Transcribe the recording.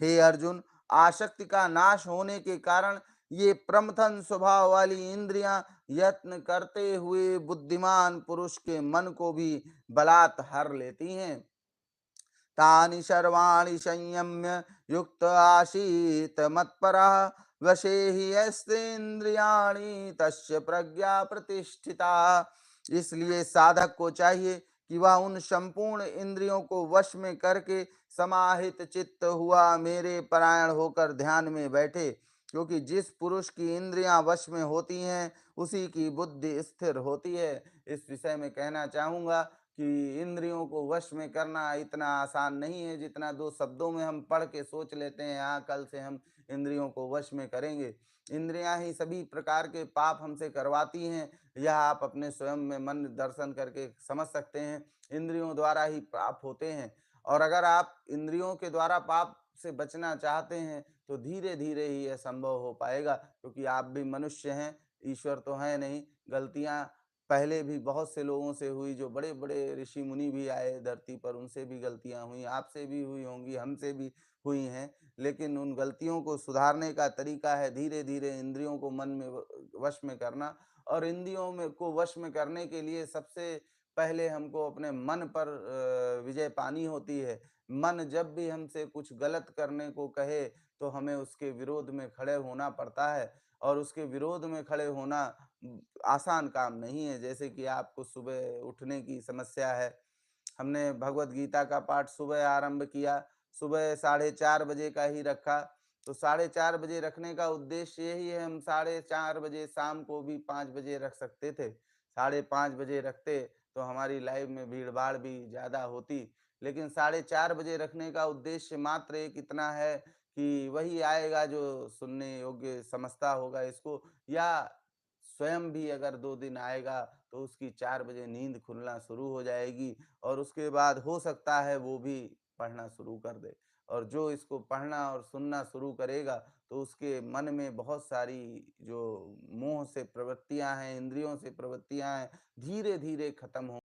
हे अर्जुन, आसक्ति का नाश होने के कारण ये प्रमथन स्वभाव वाली इंद्रियां यत्न करते हुए बुद्धिमान पुरुष के मन को भी बलात् हर लेती हैं। तानि सर्वाणि संयम्य युक्त आसीत मत्परः वशे हि यस्तेन्द्रियाणि तस्य प्रज्ञा प्रतिष्ठिता। इसलिए साधक को चाहिए कि वह उन संपूर्ण इंद्रियों को वश में करके समाहित चित्त हुआ मेरे परायण होकर ध्यान में बैठे, क्योंकि जिस पुरुष की इंद्रियां वश में होती हैं उसी की बुद्धि स्थिर होती है। इस विषय में कहना चाहूंगा कि इंद्रियों को वश में करना इतना आसान नहीं है जितना दो शब्दों में हम पढ़ के सोच लेते हैं, हाँ कल से हम इंद्रियों को वश में करेंगे। इंद्रियां ही सभी प्रकार के पाप हमसे करवाती हैं, यह आप अपने स्वयं में मन दर्शन करके समझ सकते हैं। इंद्रियों द्वारा ही पाप होते हैं, और अगर आप इंद्रियों के द्वारा पाप से बचना चाहते हैं तो धीरे धीरे ही यह संभव हो पाएगा, क्योंकि आप भी मनुष्य हैं, ईश्वर तो है नहीं। गलतियां पहले भी बहुत से लोगों से हुई, जो बड़े-बड़े ऋषि मुनि भी आए धरती पर, उनसे भी गलतियाँ हुई, आपसे भी हुई होंगी, हमसे भी हुई हैं। लेकिन उन गलतियों को सुधारने का तरीका है धीरे-धीरे इंद्रियों को मन में वश में करना, और इंद्रियों में को वश में करने के लिए सबसे पहले हमको अपने मन पर विजय पानी होती है। मन जब भी हमसे कुछ गलत करने को कहे, तो हमें उसके विरोध में खड़े होना पड़ता है, और उसके विरोध में खड़े होना आसान काम नहीं है। जैसे कि आपको सुबह उठने की समस्या है, हमने भगवत गीता का पाठ सुबह आरंभ किया, सुबह साढ़े 4 बजे का ही रखा, तो साढ़े 4 बजे रखने का उद्देश्य यही है, हम साढ़े 4 बजे शाम को भी 5 बजे रख सकते थे। साढ़े 5 बजे रखते तो हमारी लाइफ में भीड़-भाड़ भी ज़्यादा होती। लेकिन साढ़े 4 बजे रखने का उद्देश्य मात्र एक इतना है कि वही आएगा जो सुनने योग्य समझता होगा इसको, या स्वयं भी अगर 2 दिन आएगा तो उसकी 4 बजे नींद खुलना शुरू हो जाएगी, और उसके बाद हो सकता है वो भी पढ़ना शुरू कर दे। और जो इसको पढ़ना और सुनना शुरू करेगा तो उसके मन में बहुत सारी जो मोह से प्रवृत्तियाँ हैं, इंद्रियों से प्रवृत्तियाँ हैं, धीरे-धीरे खत्म हो